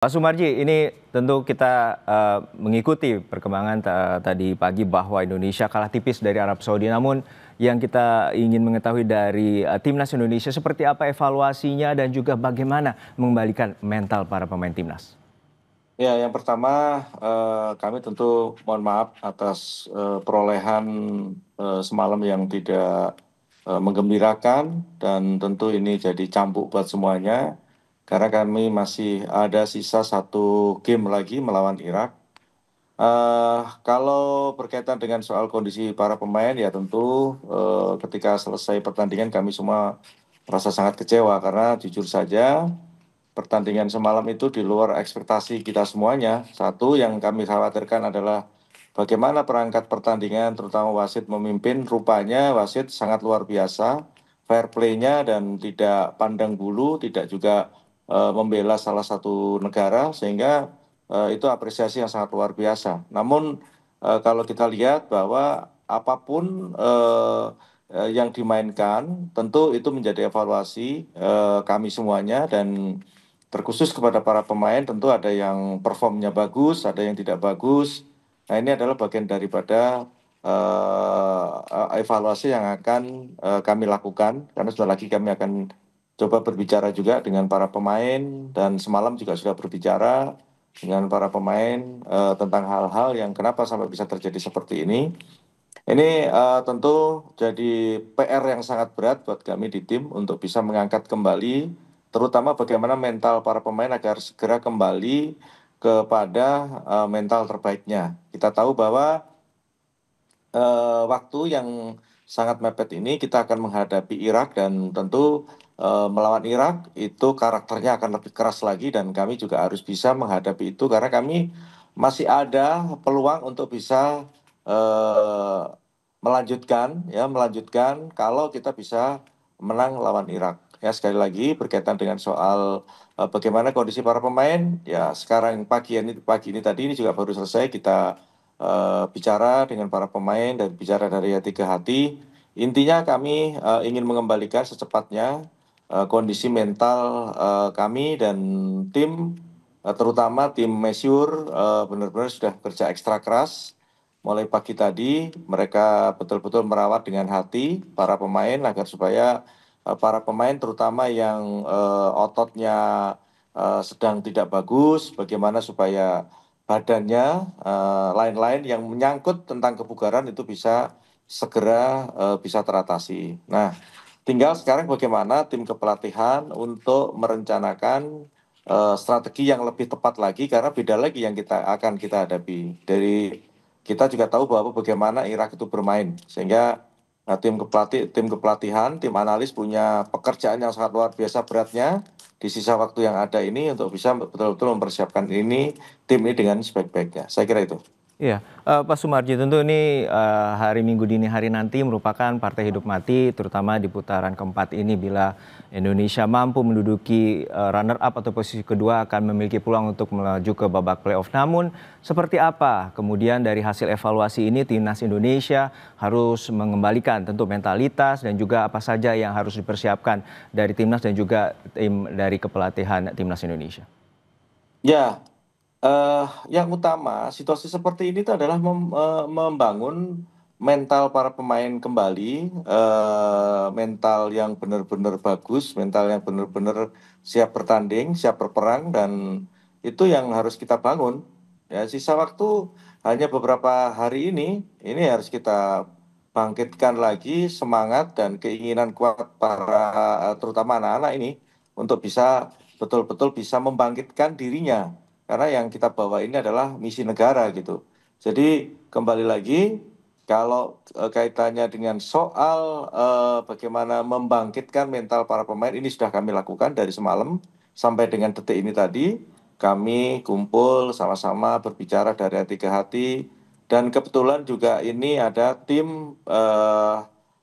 Pak Sumarji, ini tentu kita mengikuti perkembangan tadi pagi bahwa Indonesia kalah tipis dari Arab Saudi. Namun yang kita ingin mengetahui dari timnas Indonesia seperti apa evaluasinya dan juga bagaimana mengembalikan mental para pemain timnas. Ya, yang pertama kami tentu mohon maaf atas perolehan semalam yang tidak menggembirakan dan tentu ini jadi cambuk buat semuanya karena kami masih ada sisa satu game lagi melawan Irak. Kalau berkaitan dengan soal kondisi para pemain ya tentu ketika selesai pertandingan kami semua merasa sangat kecewa karena jujur saja pertandingan semalam itu di luar ekspektasi kita semuanya. Satu yang kami khawatirkan adalah bagaimana perangkat pertandingan, terutama wasit memimpin. Rupanya wasit sangat luar biasa, fair play-nya dan tidak pandang bulu, tidak juga membela salah satu negara, sehingga itu apresiasi yang sangat luar biasa. Namun kalau kita lihat bahwa apapun yang dimainkan, tentu itu menjadi evaluasi kami semuanya dan terkhusus kepada para pemain tentu ada yang performnya bagus, ada yang tidak bagus. Nah ini adalah bagian daripada evaluasi yang akan kami lakukan karena sudah lagi kami akan coba berbicara juga dengan para pemain dan semalam juga sudah berbicara dengan para pemain tentang hal-hal yang kenapa sampai bisa terjadi seperti ini. Ini tentu jadi PR yang sangat berat buat kami di tim untuk bisa mengangkat kembali, terutama bagaimana mental para pemain agar segera kembali kepada mental terbaiknya. Kita tahu bahwa waktu yang sangat mepet ini kita akan menghadapi Irak dan tentu melawan Irak itu karakternya akan lebih keras lagi dan kami juga harus bisa menghadapi itu karena kami masih ada peluang untuk bisa eh, melanjutkan kalau kita bisa menang lawan Irak. Ya sekali lagi berkaitan dengan soal bagaimana kondisi para pemain ya sekarang pagi ini tadi ini juga baru selesai kita bicara dengan para pemain dan bicara dari hati ke hati. Intinya kami ingin mengembalikan secepatnya kondisi mental kami dan tim, terutama tim Masyur benar-benar sudah kerja ekstra keras. Mulai pagi tadi mereka betul-betul merawat dengan hati para pemain agar supaya para pemain terutama yang ototnya sedang tidak bagus, bagaimana supaya badannya, lain-lain yang menyangkut tentang kebugaran itu bisa segera bisa teratasi. Nah, tinggal sekarang bagaimana tim kepelatihan untuk merencanakan strategi yang lebih tepat lagi karena beda lagi yang kita hadapi. Dari kita juga tahu bahwa bagaimana Irak itu bermain sehingga tim kepelatihan, tim analis punya pekerjaan yang sangat luar biasa beratnya di sisa waktu yang ada ini untuk bisa betul-betul mempersiapkan tim ini dengan sebaik-baiknya. Saya kira itu. Iya, Pak Sumarji, tentu ini hari Minggu dini hari nanti merupakan partai hidup mati, terutama di putaran keempat ini bila Indonesia mampu menduduki runner up atau posisi kedua akan memiliki peluang untuk melaju ke babak playoff. Namun seperti apa kemudian dari hasil evaluasi ini timnas Indonesia harus mengembalikan tentu mentalitas dan juga apa saja yang harus dipersiapkan dari timnas dan juga tim dari kepelatihan timnas Indonesia. Ya, eh, yang utama situasi seperti ini itu adalah membangun mental para pemain kembali, mental yang benar-benar bagus, mental yang benar-benar siap bertanding, siap berperang, dan itu yang harus kita bangun. Ya, sisa waktu hanya beberapa hari ini harus kita bangkitkan lagi semangat dan keinginan kuat para terutama anak-anak ini untuk bisa betul-betul bisa membangkitkan dirinya karena yang kita bawa ini adalah misi negara gitu. Jadi kembali lagi kalau kaitannya dengan soal bagaimana membangkitkan mental para pemain ini sudah kami lakukan dari semalam sampai dengan detik ini tadi kami kumpul sama-sama berbicara dari hati ke hati dan kebetulan juga ini ada tim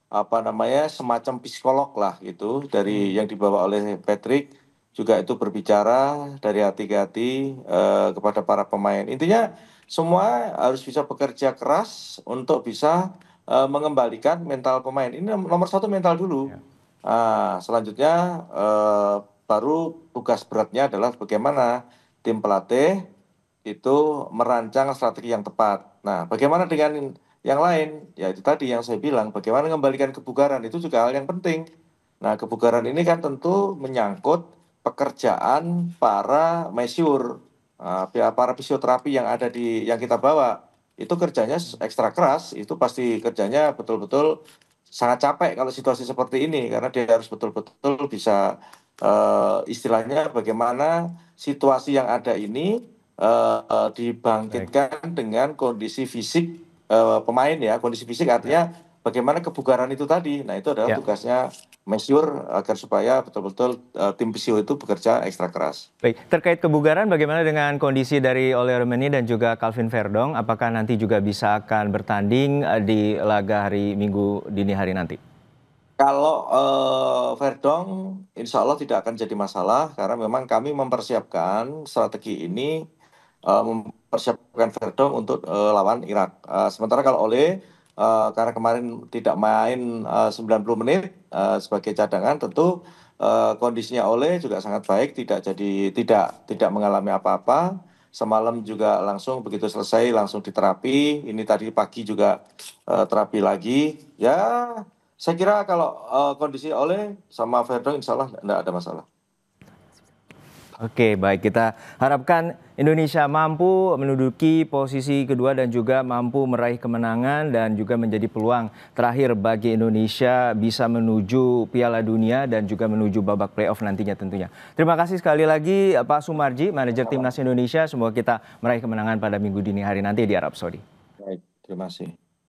apa namanya semacam psikolog lah gitu dari yang dibawa oleh Patrick juga itu berbicara dari hati ke hati kepada para pemain. Intinya semua harus bisa bekerja keras untuk bisa mengembalikan mental pemain. Ini nomor satu mental dulu. Ya. Selanjutnya baru tugas beratnya adalah bagaimana tim pelatih itu merancang strategi yang tepat. Nah, bagaimana dengan yang lain? Ya itu tadi yang saya bilang, bagaimana mengembalikan kebugaran itu juga hal yang penting. Nah, kebugaran ini kan tentu menyangkut pekerjaan para masyur, para fisioterapi yang ada yang kita bawa. Itu kerjanya ekstra keras, itu pasti kerjanya betul-betul sangat capek kalau situasi seperti ini, karena dia harus betul-betul bisa istilahnya bagaimana situasi yang ada ini Baik. dibangkitkan dengan kondisi fisik pemain ya. Kondisi fisik Ya. artinya bagaimana kebugaran itu tadi. Nah, itu adalah Ya. tugasnya Masyur agar supaya betul-betul tim fisio itu bekerja ekstra keras. Baik, terkait kebugaran bagaimana dengan kondisi dari Ole Romeni dan juga Calvin Verdong? Apakah nanti juga bisa akan bertanding di laga hari Minggu dini hari nanti? Kalau Verdong insya Allah tidak akan jadi masalah karena memang kami mempersiapkan strategi ini, mempersiapkan Verdong untuk lawan Irak. Sementara kalau Ole karena kemarin tidak main 90 menit sebagai cadangan, tentu kondisinya Ole juga sangat baik, tidak mengalami apa-apa. Semalam juga langsung begitu selesai langsung diterapi. Ini tadi pagi juga terapi lagi. Ya, saya kira kalau kondisi Ole sama Verdong insya Allah tidak ada masalah. Oke, baik. Kita harapkan Indonesia mampu menduduki posisi kedua dan juga mampu meraih kemenangan dan juga menjadi peluang terakhir bagi Indonesia bisa menuju Piala Dunia dan juga menuju babak playoff nantinya tentunya. Terima kasih sekali lagi Pak Sumarji, manajer Timnas Indonesia. Semoga kita meraih kemenangan pada Minggu dini hari nanti di Arab Saudi. Baik, terima kasih.